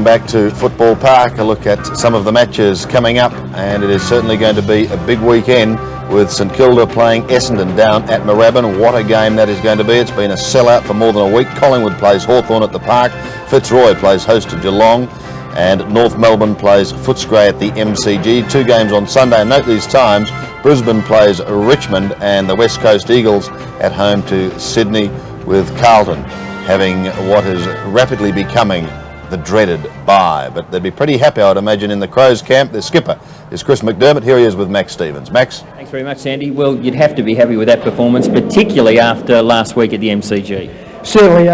Back to Football Park, a look at some of the matches coming up, and it is certainly going to be a big weekend with St Kilda playing Essendon down at Moorabbin. What a game that is going to be. It's been a sellout for more than a week. Collingwood plays Hawthorn at the Park, Fitzroy plays host to Geelong, and North Melbourne plays Footscray at the MCG. Two games on Sunday, and note these times: Brisbane plays Richmond and the West Coast Eagles at home to Sydney, with Carlton having what is rapidly becoming the dreaded bye. But they'd be pretty happy, I'd imagine, in the Crows camp. Their skipper is Chris McDermott. Here he is with Max Stevens. Max? Thanks very much, Sandy. Well, you'd have to be happy with that performance, particularly after last week at the MCG. Certainly,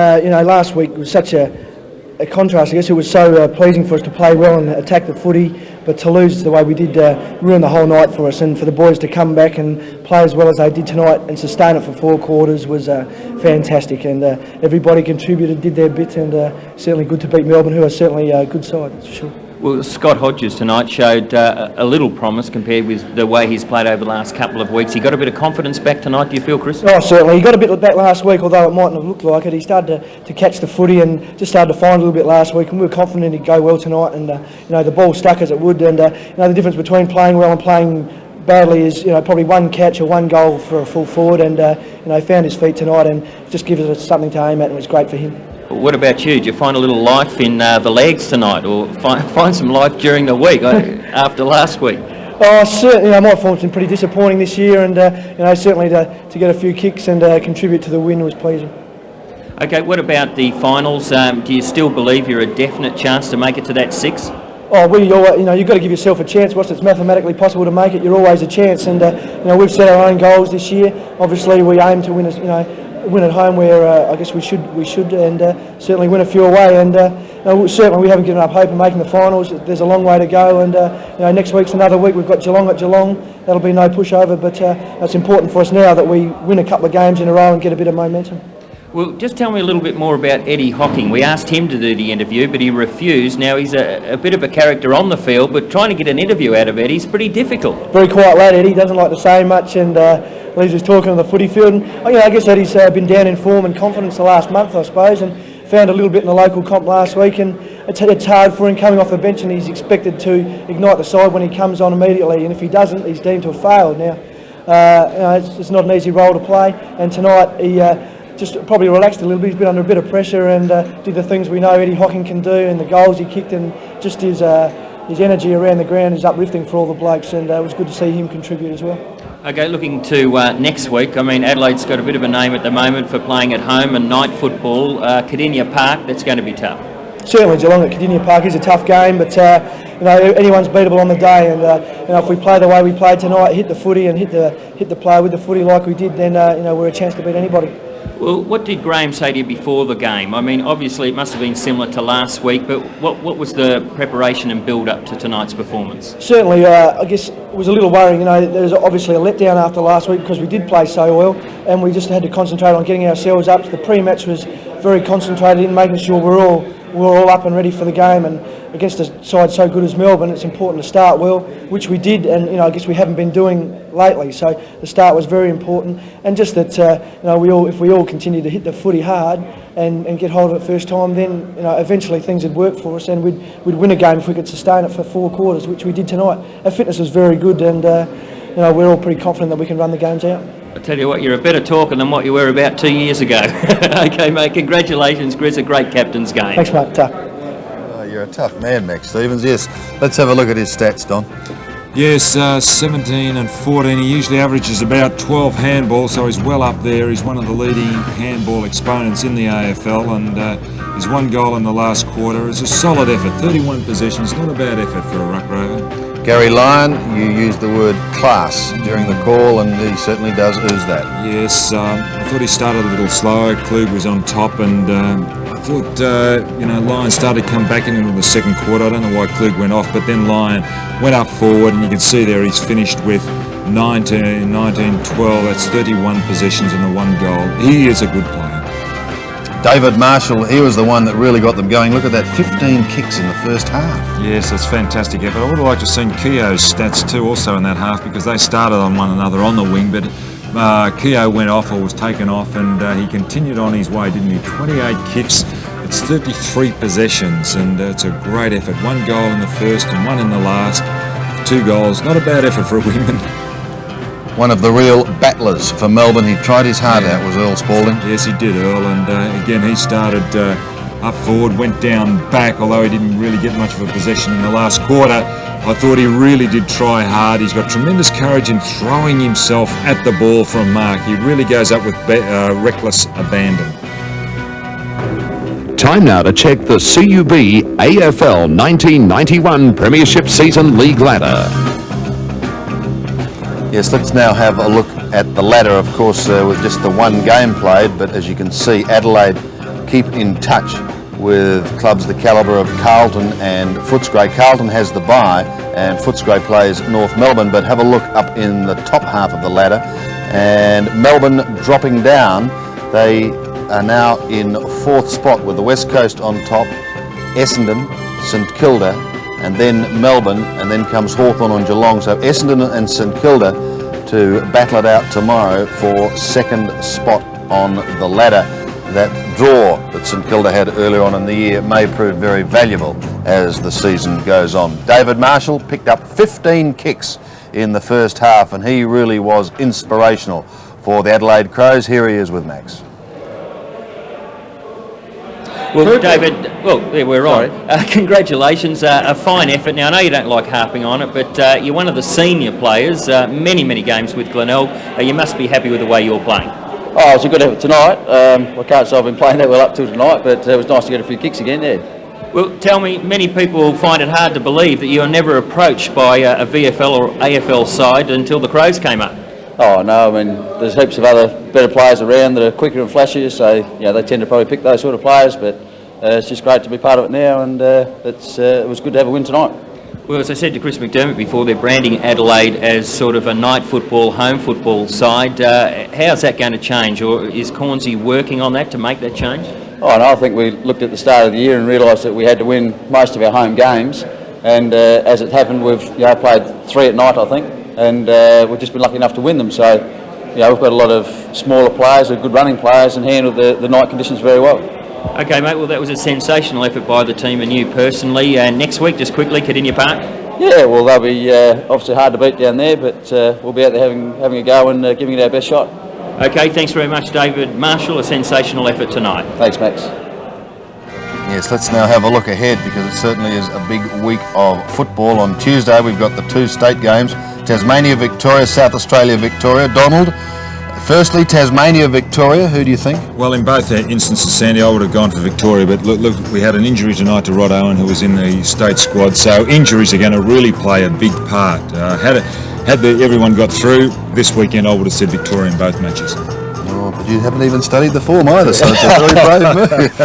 last week was such a contrast. I guess it was so pleasing for us to play well and attack the footy, but to lose the way we did ruined the whole night for us. And for the boys to come back and play as well as they did tonight and sustain it for 4 quarters was fantastic. And everybody contributed, did their bit, and certainly good to beat Melbourne, who are certainly a good side, that's for sure. Well, Scott Hodges tonight showed a little promise compared with the way he's played over the last couple of weeks. He got a bit of confidence back tonight, do you feel, Chris? Oh, certainly. He got a bit back last week, although it mightn't have looked like it. He started to catch the footy and just started to find a little bit last week, and we were confident he'd go well tonight. And the ball stuck as it would, and the difference between playing well and playing badly is probably one catch or one goal for a full forward, and found his feet tonight and just gives us something to aim at, and it was great for him. What about you? Did you find a little life in the legs tonight, or find some life during the week after last week? Oh, certainly. My form's been pretty disappointing this year, and certainly to get a few kicks and contribute to the win was pleasing. Okay, what about the finals? Do you still believe you're a definite chance to make it to that 6? Oh, you've got to give yourself a chance. Once it's mathematically possible to make it, you're always a chance. And we've set our own goals this year. Obviously, we aim to win at home, where I guess we should, and certainly win a few away. And certainly we haven't given up hope of making the finals. There's a long way to go, and next week's another week. We've got Geelong at Geelong. That'll be no pushover, but it's important for us now that we win a couple of games in a row and get a bit of momentum. Well, just tell me a little bit more about Eddie Hocking. We asked him to do the interview, but he refused. Now, he's a bit of a character on the field, but trying to get an interview out of Eddie's pretty difficult. Very quiet lad, Eddie. Doesn't like to say much, and leaves us talking on the footy field. And, I guess Eddie's been down in form and confidence the last month, I suppose, and found a little bit in the local comp last week. And it's hard for him coming off the bench, and he's expected to ignite the side when he comes on immediately. And if he doesn't, he's deemed to have failed. Now, it's not an easy role to play, and tonight he just probably relaxed a little bit. He's been under a bit of pressure and did the things we know Eddie Hocking can do, and the goals he kicked, and just his energy around the ground is uplifting for all the blokes, and it was good to see him contribute as well. Okay, looking to next week, I mean, Adelaide's got a bit of a name at the moment for playing at home and night football. Cardinia Park, that's going to be tough. Certainly Geelong at Cardinia Park is a tough game, but anyone's beatable on the day, and if we play the way we played tonight, hit the footy and hit the play with the footy like we did, then we're a chance to beat anybody. Well, what did Graham say to you before the game? I mean, obviously it must have been similar to last week, but what was the preparation and build-up to tonight's performance? Certainly, I guess it was a little worrying. There's obviously a letdown after last week because we did play so well, and we just had to concentrate on getting ourselves up. So the pre-match was very concentrated in making sure we're all up and ready for the game, and against a side so good as Melbourne, it's important to start well, which we did, and I guess we haven't been doing lately. So the start was very important, and just that if we all continue to hit the footy hard and get hold of it first time, then eventually things would work for us, and we'd win a game if we could sustain it for 4 quarters, which we did tonight. Our fitness was very good, and we're all pretty confident that we can run the games out. I tell you what, you're a better talker than what you were about 2 years ago. Okay, mate, congratulations, Chris, a great captain's game. Thanks, mate. Tough. Oh, you're a tough man, Max Stevens. Yes, let's have a look at his stats, Don. Yes, 17 and 14. He usually averages about 12 handballs, so he's well up there. He's one of the leading handball exponents in the AFL, and his 1 goal in the last quarter is a solid effort. 31 possessions, not a bad effort for a ruck rover. Gary Lyon, you used the word class during the call, and he certainly does ooze that. Yes, I thought he started a little slow. Klug was on top, and I thought, Lyon started to come back into the second quarter. I don't know why Klug went off, but then Lyon went up forward, and you can see there he's finished with 19, 12. That's 31 possessions and the 1 goal. He is a good player. David Marshall, he was the one that really got them going. Look at that, 15 kicks in the first half. Yes, that's fantastic effort. I would have liked to have seen Keogh's stats too also in that half, because they started on one another on the wing, but Keogh went off or was taken off, and he continued on his way, didn't he? 28 kicks, It's 33 possessions, and it's a great effort. 1 goal in the first and 1 in the last. 2 goals, not a bad effort for a wingman. One of the real battlers for Melbourne. He tried his heart out, was Earl Spalding. Yes, he did, Earl, and again he started up forward, went down back, although he didn't really get much of a possession in the last quarter. I thought he really did try hard. He's got tremendous courage in throwing himself at the ball from mark. He really goes up with reckless abandon. Time now to check the CUB AFL 1991 Premiership Season League ladder. Yes, let's now have a look at the ladder, of course, with just the one game played, but as you can see, Adelaide keep in touch with clubs the calibre of Carlton and Footscray. Carlton has the bye and Footscray plays North Melbourne, but have a look up in the top half of the ladder, and Melbourne dropping down. They are now in 4th spot with the West Coast on top, Essendon, St Kilda, and then Melbourne, and then comes Hawthorn and Geelong. So Essendon and St Kilda to battle it out tomorrow for 2nd spot on the ladder. That draw that St Kilda had earlier on in the year may prove very valuable as the season goes on. David Marshall picked up 15 kicks in the first half, and he really was inspirational for the Adelaide Crows. Here he is with Max. Well, David, there we're on. Congratulations, a fine effort. Now, I know you don't like harping on it, but you're one of the senior players, many games with Glenelg. You must be happy with the way you're playing. Oh, it was a good effort tonight. I can't say I've been playing that well up till tonight, but it was nice to get a few kicks again, yeah. Well, tell me, many people find it hard to believe that you were never approached by a VFL or AFL side until the Crows came up. Oh, no, I mean, there's heaps of other better players around that are quicker and flashier, so, they tend to probably pick those sort of players, but it's just great to be part of it now, and it was good to have a win tonight. Well, as I said to Chris McDermott before, they're branding Adelaide as sort of a night football, home football side. How's that going to change, or is Cornsey working on that to make that change? Oh, no, I think we looked at the start of the year and realised that we had to win most of our home games, and as it happened, we've played 3 at night, I think, and we've just been lucky enough to win them. So, we've got a lot of smaller players, good running players, and handled the night conditions very well. Okay, mate, well, that was a sensational effort by the team and you personally. Next week, just quickly, Cardinia Park? Yeah, well, they'll be obviously hard to beat down there, but we'll be out there having a go and giving it our best shot. Okay, thanks very much, David Marshall. A sensational effort tonight. Thanks, Max. Yes, let's now have a look ahead, because it certainly is a big week of football. On Tuesday, we've got the 2 state games. Tasmania, Victoria, South Australia, Victoria. Donald, firstly, Tasmania, Victoria, who do you think? Well, in both instances, Sandy, I would have gone for Victoria, but look, we had an injury tonight to Rod Owen, who was in the state squad, so injuries are going to really play a big part. Had everyone got through this weekend, I would have said Victoria in both matches. Oh, but you haven't even studied the form either, so it's a very brave move.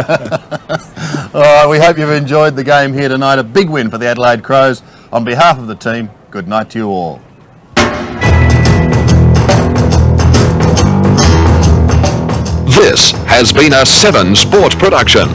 All right, we hope you've enjoyed the game here tonight. A big win for the Adelaide Crows. On behalf of the team, good night to you all. This has been a 7 Sport production.